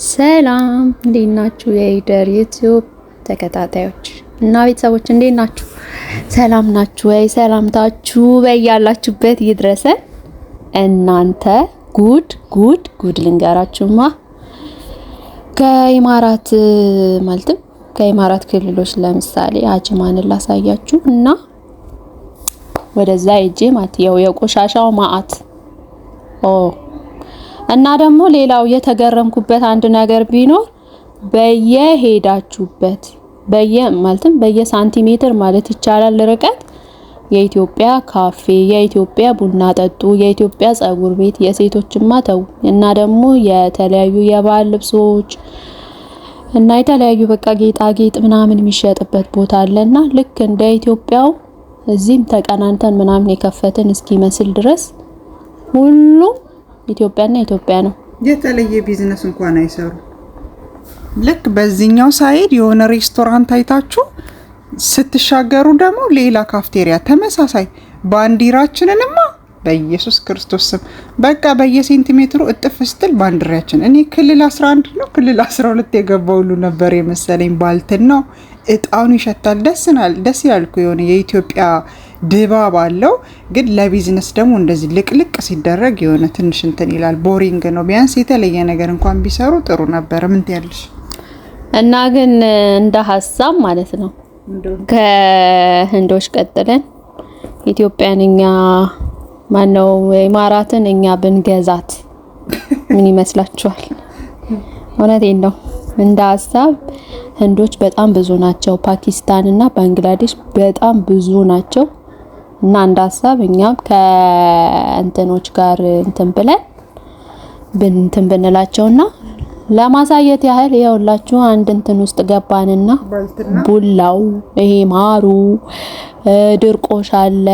ሰላም እንዴት ናችሁ? የኢደር ዩቲዩብ ተከታታዮች እና ቤተሰቦች እንዴት ናችሁ? ሰላም ናችሁ ወይ? ሰላምታችሁ በያላችሁበት ይድረሰ። እናንተ ጉድ ልንገራችሁማ ከኢማራት ማለትም ከኢማራት ክልሎች ለምሳሌ አጅማንን ላሳያችሁ እና ወደዛ ሄጄ ማለት የቆሻሻው ማአት እና ደግሞ ሌላው የተገረምኩበት አንድ ነገር ቢኖር በየሄዳችሁበት ማለትም በየሳንቲሜትር ማለት ይቻላል ርቀት የኢትዮጵያ ካፌ፣ የኢትዮጵያ ቡና ጠጡ፣ የኢትዮጵያ ጸጉር ቤት የሴቶችማ ተው እና ደግሞ የተለያዩ የባህል ልብሶች እና የተለያዩ በቃ ጌጣጌጥ ምናምን የሚሸጥበት ቦታ አለና ልክ እንደ ኢትዮጵያው እዚህም ተቀናንተን ምናምን የከፈትን እስኪመስል ድረስ ሁሉ ኢትዮጵያና ኢትዮጵያ ነው። የተለየ ቢዝነስ እንኳን አይሰሩ። ልክ በዚህኛው ሳይድ የሆነ ሬስቶራንት አይታችሁ ስትሻገሩ ደግሞ ሌላ ካፍቴሪያ ተመሳሳይ ባንዲራችንንማ በኢየሱስ ክርስቶስ ስም በቃ በየሴንቲሜትሩ እጥፍ ስትል ባንዲራችን እኔ ክልል 11 ነው ክልል 12 የገባው ሁሉ ነበር የመሰለኝ። ባልትን ነው እጣኑ ይሸታል። ደስ ይላል እኮ የሆነ የኢትዮጵያ ድባብ አለው። ግን ለቢዝነስ ደግሞ እንደዚህ ልቅልቅ ሲደረግ የሆነ ትንሽ እንትን ይላል፣ ቦሪንግ ነው። ቢያንስ የተለየ ነገር እንኳን ቢሰሩ ጥሩ ነበር። ምን ትያለሽ? እና ግን እንደ ሀሳብ ማለት ነው ከህንዶች ቀጥለን ኢትዮጵያን እኛ ማነው ኢማራትን እኛ ብንገዛት ምን ይመስላችኋል? እውነቴን ነው። እንደ ሀሳብ ህንዶች በጣም ብዙ ናቸው፣ ፓኪስታን እና ባንግላዴሽ በጣም ብዙ ናቸው። እና እንደ ሀሳብ እኛም ከእንትኖች ጋር እንትን ብንላቸውና ለማሳየት ያህል ይኸውላችሁ አንድ እንትን ውስጥ ገባንና ቡላው ይሄ ማሩ ድርቆሽ አለ፣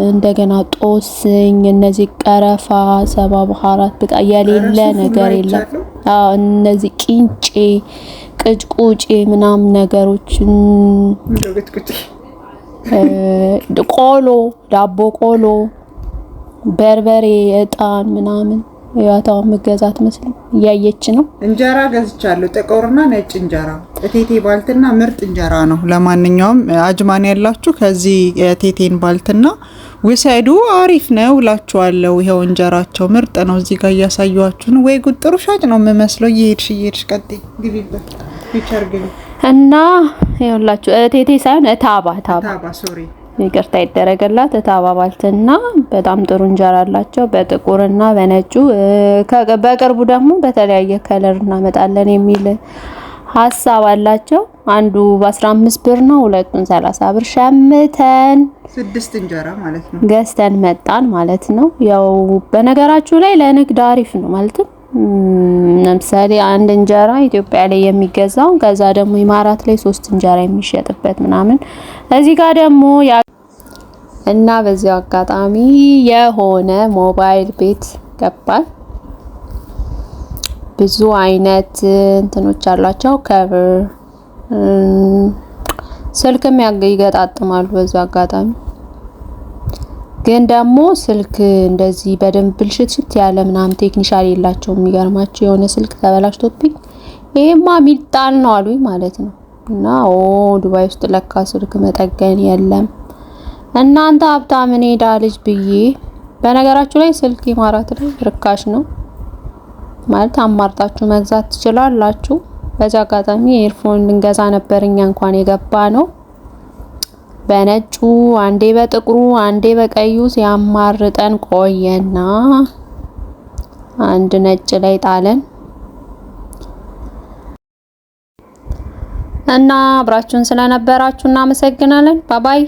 እንደገና ጦስኝ፣ እነዚህ ቀረፋ፣ ሰባ በኋራት በቃ የሌለ ነገር የለም። እነዚህ ቂንጬ ቅጭቁጭ ምናምን ነገሮችን ቆሎ፣ ዳቦ ቆሎ፣ በርበሬ፣ እጣን ምናምን ያታው መገዛት መስሎኝ እያየች ነው። እንጀራ ገዝቻለሁ፣ ጥቁርና ነጭ እንጀራ እቴቴ ባልትና ምርጥ እንጀራ ነው። ለማንኛውም አጅማን ያላችሁ ከዚህ የቴቴን ባልትና ውሰዱ፣ አሪፍ ነው እላችኋለሁ። ይሄው እንጀራቸው ምርጥ ነው። እዚህ ጋር እያሳየኋችሁ ነው። ወይ ጉጥሩ ሻጭ ነው የምመስለው። እየሄድሽ ቀጥይ ግቢበት ፊቸር ግቢ እና ይኸውላችሁ እቴቴ ሳይሆን እታባ ሶሪ ይቅርታ ይደረገላት እታባ ባልትና በጣም ጥሩ እንጀራ አላቸው፣ በጥቁርና በነጩ። በቅርቡ ደግሞ በተለያየ ከለር እናመጣለን የሚል ሀሳብ አላቸው። አንዱ በ15 ብር ነው፣ ሁለቱን 30 ብር ሸምተን 6 እንጀራ ማለት ነው ገዝተን መጣን ማለት ነው። ያው በነገራችሁ ላይ ለንግድ አሪፍ ነው ማለት ለምሳሌ አንድ እንጀራ ኢትዮጵያ ላይ የሚገዛው ከዛ ደግሞ ኢማራት ላይ 3 እንጀራ የሚሸጥበት ምናምን እዚህ ጋር ደግሞ እና በዚያው አጋጣሚ የሆነ ሞባይል ቤት ገባል። ብዙ አይነት እንትኖች አሏቸው። ከቨር ስልክም ይገጣጥማሉ። በዚያው አጋጣሚ ግን ደግሞ ስልክ እንደዚህ በደንብ ብልሽት ያለ ምናምን ቴክኒሻል የላቸው። የሚገርማቸው የሆነ ስልክ ተበላሽቶብኝ ይሄማ ሚጣል ነው አሉኝ ማለት ነው። እና ዱባይ ውስጥ ለካ ስልክ መጠገን የለም። እናንተ ሀብታም እኔ ዳ ልጅ ብዬ በነገራችሁ ላይ ስልክ ኢማራት ላይ ርካሽ ነው ማለት አማርጣችሁ መግዛት ትችላላችሁ። በዛ አጋጣሚ ኤርፎን ልንገዛ ነበር እኛ እንኳን የገባ ነው በነጩ አንዴ በጥቁሩ አንዴ በቀዩ ሲያማርጠን ቆየና አንድ ነጭ ላይ ጣለን እና አብራችሁን ስለነበራችሁ እናመሰግናለን። ባባይ